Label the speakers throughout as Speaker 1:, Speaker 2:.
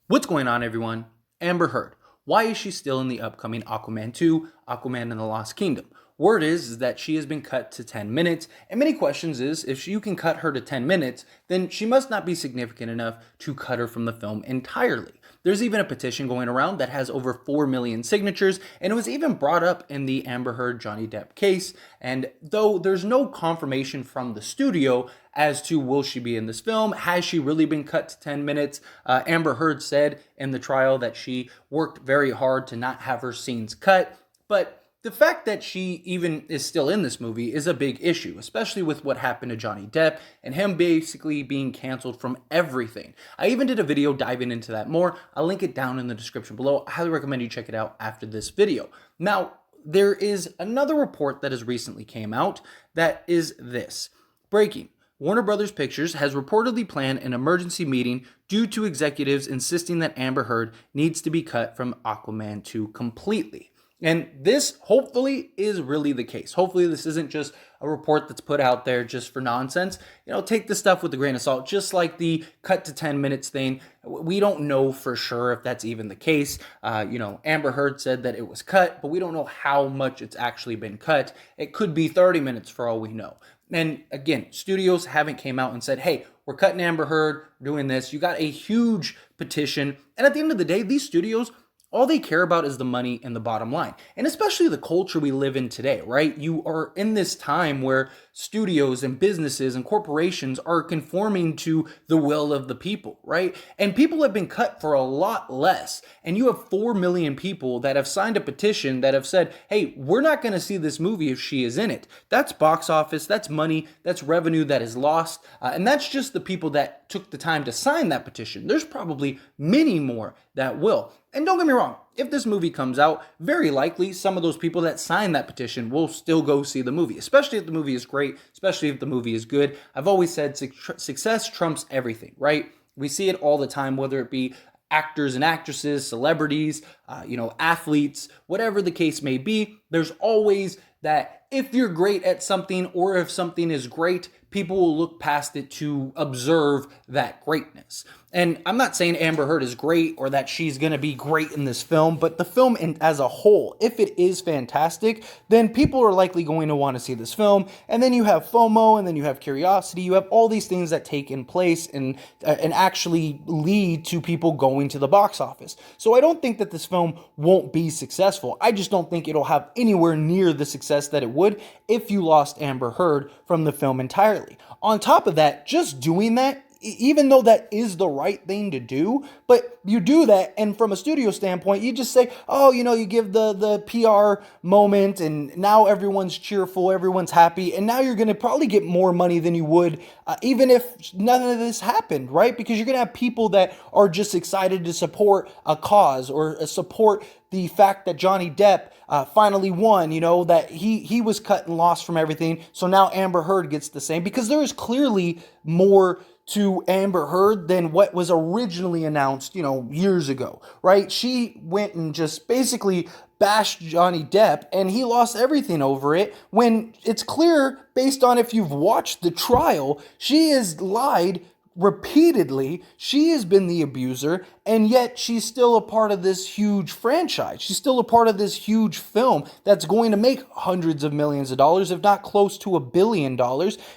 Speaker 1: What's going on, everyone? Amber Heard. Why is she still in the upcoming Aquaman 2, Aquaman and the Lost Kingdom? Word is that she has been cut to 10 minutes, and many questions is, if you can cut her to 10 minutes, then she must not be significant enough to cut her from the film entirely. There's even a petition going around that has over 4 million signatures, and it was even brought up in the Amber Heard Johnny Depp case, and though there's no confirmation from the studio as to will she be in this film, has she really been cut to 10 minutes, Amber Heard said in the trial that she worked very hard to not have her scenes cut, but the fact that she even is still in this movie is a big issue, especially with what happened to Johnny Depp and him basically being canceled from everything. I even did a video diving into that more. I'll link it down in the description below. I highly recommend you check it out after this video. Now, there is another report that has recently came out that is this. Breaking. Warner Brothers Pictures has reportedly planned an emergency meeting due to executives insisting that Amber Heard needs to be cut from Aquaman 2 completely. And this hopefully is really the case. Hopefully this isn't just a report that's put out there just for nonsense. You know, take this stuff with a grain of salt, just like the cut to 10 minutes thing. We don't know for sure if that's even the case. Amber Heard said that it was cut, but we don't know how much it's actually been cut. It could be 30 minutes for all we know. And again, studios haven't came out and said, hey, we're cutting Amber Heard, we're doing this. You got a huge petition. And at the end of the day, these studios, all they care about is the money and the bottom line. And especially the culture we live in today, right? You are in this time where studios and businesses and corporations are conforming to the will of the people, right? And people have been cut for a lot less. And you have 4 million people that have signed a petition that have said, hey, we're not going to see this movie if she is in it. That's box office, that's money, that's revenue that is lost. And that's just the people that took the time to sign that petition. There's probably many more that will. And don't get me wrong, if this movie comes out, very likely some of those people that signed that petition will still go see the movie, especially if the movie is great, especially if the movie is good. I've always said success trumps everything, right? We see it all the time, whether it be actors and actresses, celebrities, athletes, whatever the case may be. There's always that if you're great at something or if something is great, people will look past it to observe that greatness. And I'm not saying Amber Heard is great or that she's going to be great in this film, but the film as a whole, if it is fantastic, then people are likely going to want to see this film. And then you have FOMO, and then you have curiosity. You have all these things that take in place and actually lead to people going to the box office. So I don't think that this film won't be successful. I just don't think it'll have anywhere near the success that it would if you lost Amber Heard from the film entirely. On top of that, just doing that, even though that is the right thing to do, but you do that, and from a studio standpoint, you just say, oh, you give the PR moment, and now everyone's cheerful, everyone's happy, and now you're going to probably get more money than you would even if none of this happened, right? Because you're going to have people that are just excited to support a cause or support the fact that Johnny Depp finally won, that he was cut and lost from everything, so now Amber Heard gets the same, because there is clearly more to Amber Heard than what was originally announced, years ago, right? She went and just basically bashed Johnny Depp, and he lost everything over it, when it's clear, based on if you've watched the trial, she has lied repeatedly. She has been the abuser, and yet she's still a part of this huge franchise. She's still a part of this huge film that's going to make hundreds of millions of dollars, if not close to $1 billion.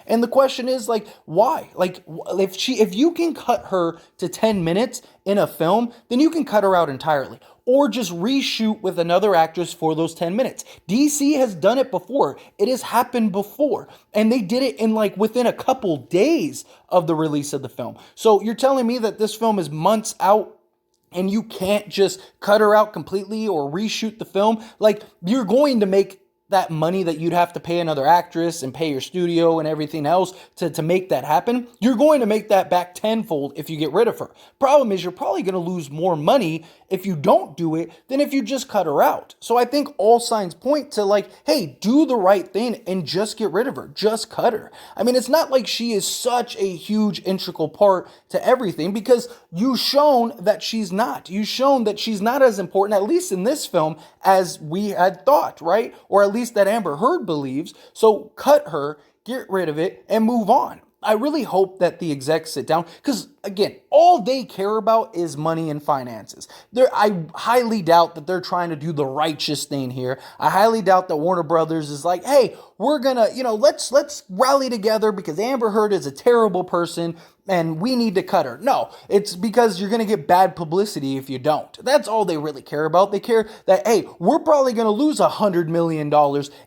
Speaker 1: And the question is, why? If you can cut her to 10 minutes in a film, then you can cut her out entirely. Or just reshoot with another actress for those 10 minutes. DC has done it before. It has happened before. And they did it in within a couple days of the release of the film. So you're telling me that this film is months out and you can't just cut her out completely or reshoot the film? You're going to make that money that you'd have to pay another actress and pay your studio and everything else to make that happen. You're going to make that back tenfold if you get rid of her. Problem is, you're probably going to lose more money if you don't do it than if you just cut her out. So I think all signs point to hey, do the right thing and just get rid of her. Just cut her. I mean, it's not like she is such a huge integral part to everything, because you've shown that she's not. You've shown that she's not as important, at least in this film, as we had thought, right? Or at least that Amber Heard believes. So cut her, get rid of it, and move on. I really hope that the execs sit down, because again, all they care about is money and finances. I highly doubt that they're trying to do the righteous thing here. I highly doubt that Warner Brothers is like, hey, we're gonna, let's rally together because Amber Heard is a terrible person and we need to cut her. No, it's because you're going to get bad publicity if you don't. That's all they really care about. They care that, hey, we're probably going to lose $100 million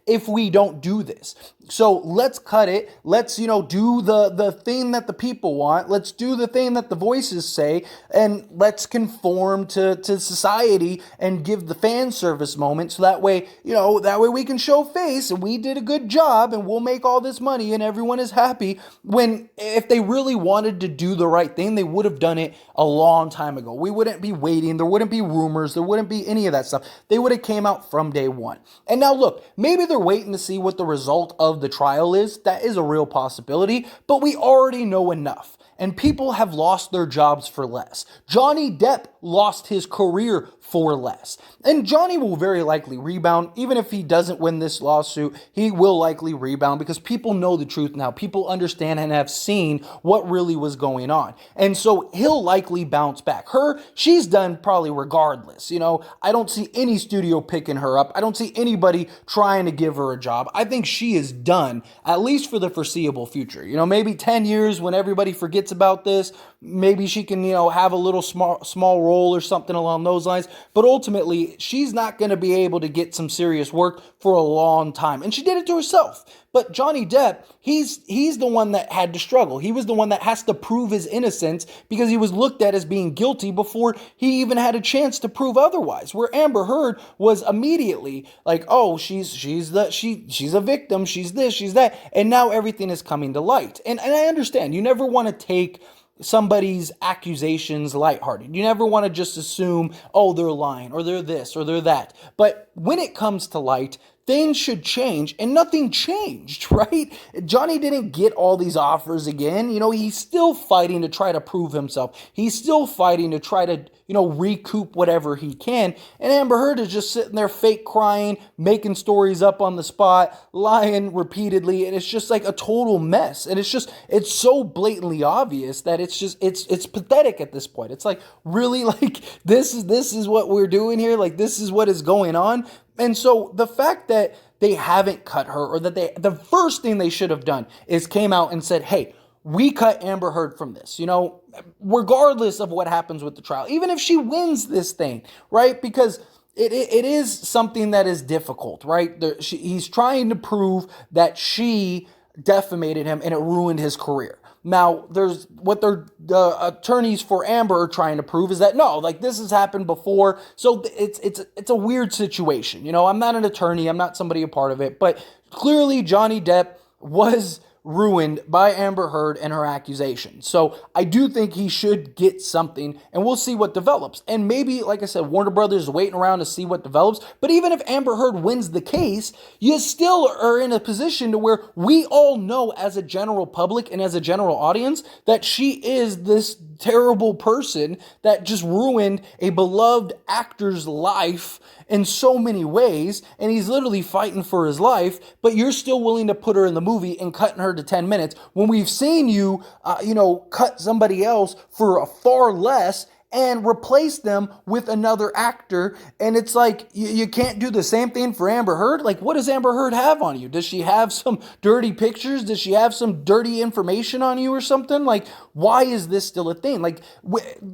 Speaker 1: if we don't do this. So let's cut it. Let's, do the thing that the people want. Let's do the thing that the voices say, and let's conform to society and give the fan service moment. So that way, we can show face and we did a good job and we'll make all this money and everyone is happy. When if they really wanted to do the right thing, they would have done it a long time ago. We wouldn't be waiting. There wouldn't be rumors. There wouldn't be any of that stuff. They would have came out from day one. And now look, maybe they're waiting to see what the result of the trial is. That is a real possibility, but we already know enough. And people have lost their jobs for less. Johnny Depp lost his career for less. And Johnny will very likely rebound. Even if he doesn't win this lawsuit, he will likely rebound because people know the truth now. People understand and have seen what really was going on. And so he'll likely bounce back. She's done probably regardless. I don't see any studio picking her up. I don't see anybody trying to give her a job. I think she is done, at least for the foreseeable future. Maybe 10 years when everybody forgets about this, maybe she can, have a little small role or something along those lines. But ultimately, she's not going to be able to get some serious work for a long time. And she did it to herself. But Johnny Depp, he's the one that had to struggle. He was the one that has to prove his innocence because he was looked at as being guilty before he even had a chance to prove otherwise. Where Amber Heard was immediately like, oh, she's a victim, she's this, she's that, and now everything is coming to light. And I understand, you never want to take somebody's accusations lighthearted. You never want to just assume, oh, they're lying, or they're this, or they're that. But when it comes to light, things should change, and nothing changed, right? Johnny didn't get all these offers again. He's still fighting to try to prove himself. He's still fighting to try to, recoup whatever he can. And Amber Heard is just sitting there fake crying, making stories up on the spot, lying repeatedly, and it's just like a total mess. And it's so blatantly obvious that it's pathetic at this point. It's like, really, like, this is what we're doing here? Like, this is what is going on? And so the fact that they haven't cut her, or that the first thing they should have done is came out and said, hey, we cut Amber Heard from this, regardless of what happens with the trial, even if she wins this thing, right? Because it is something that is difficult, right? He's trying to prove that she defamated him and it ruined his career. Now, there's what the attorneys for Amber are trying to prove is that no, like, this has happened before. So it's a weird situation. I'm not an attorney. I'm not somebody a part of it. But clearly Johnny Depp was ruined by Amber Heard and her accusations. So I do think he should get something, and we'll see what develops. And maybe, like I said, Warner Brothers is waiting around to see what develops. But even if Amber Heard wins the case, you still are in a position to where we all know as a general public and as a general audience that she is this terrible person that just ruined a beloved actor's life in so many ways, and he's literally fighting for his life, but you're still willing to put her in the movie and cutting her to 10 minutes when we've seen you, cut somebody else for a far less and replace them with another actor. And it's like, you can't do the same thing for Amber Heard. Like, what does Amber Heard have on you? Does she have some dirty pictures? Does she have some dirty information on you or something? Like, why is this still a thing? Like,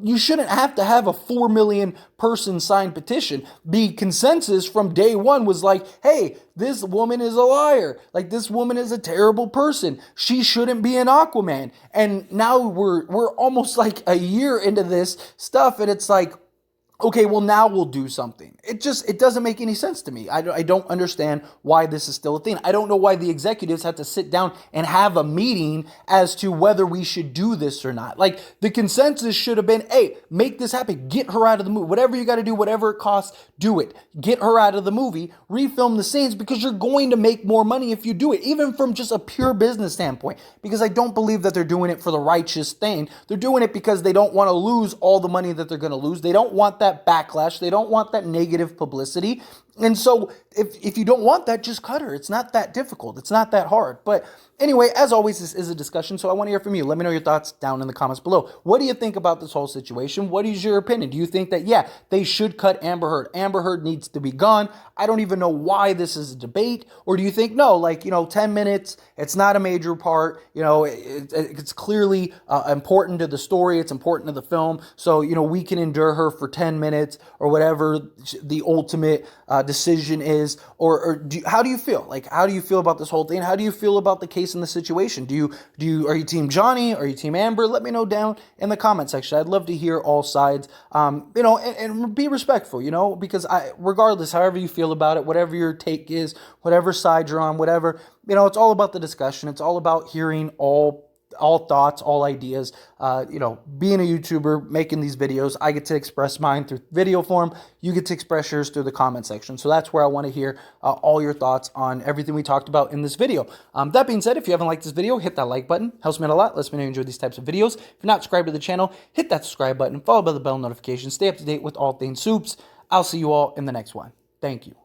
Speaker 1: you shouldn't have to have a 4 million person signed petition. The consensus from day one was like, hey, this woman is a liar. Like, this woman is a terrible person. She shouldn't be an Aquaman. And now we're almost like a year into this stuff, and it's like, okay, well, now we'll do something. It doesn't make any sense to me. I don't understand why this is still a thing. I don't know why the executives have to sit down and have a meeting as to whether we should do this or not. Like, the consensus should have been, hey, make this happen. Get her out of the movie. Whatever you got to do, whatever it costs, do it. Get her out of the movie. Refilm the scenes, because you're going to make more money if you do it, even from just a pure business standpoint. Because I don't believe that they're doing it for the righteous thing. They're doing it because they don't want to lose all the money that they're going to lose. They don't want that that backlash. They don't want that negative publicity. And so if you don't want that, just cut her. It's not that difficult. It's not that hard. But anyway, as always, this is a discussion, so I want to hear from you. Let me know your thoughts down in the comments below. What do you think about this whole situation? What is your opinion? Do you think that, yeah, they should cut Amber Heard? Amber Heard needs to be gone. I don't even know why this is a debate. Or do you think, no, like, 10 minutes, it's not a major part. It's clearly important to the story. It's important to the film. So, we can endure her for 10 minutes or whatever the ultimate decision is. How do you feel? Like, how do you feel about this whole thing? How do you feel about the case in the situation? Are you team Johnny? Are you team Amber? Let me know down in the comment section. I'd love to hear all sides, and be respectful, because regardless, however you feel about it, whatever your take is, whatever side you're on, whatever, it's all about the discussion. It's all about hearing all thoughts, all ideas. Being a YouTuber, making these videos, I get to express mine through video form. You get to express yours through the comment section. So that's where I want to hear all your thoughts on everything we talked about in this video. That being said, if you haven't liked this video, hit that like button. Helps me out a lot. Lets me know you enjoy these types of videos. If you're not subscribed to the channel, hit that subscribe button, followed by the bell notification. Stay up to date with all things soups. I'll see you all in the next one. Thank you.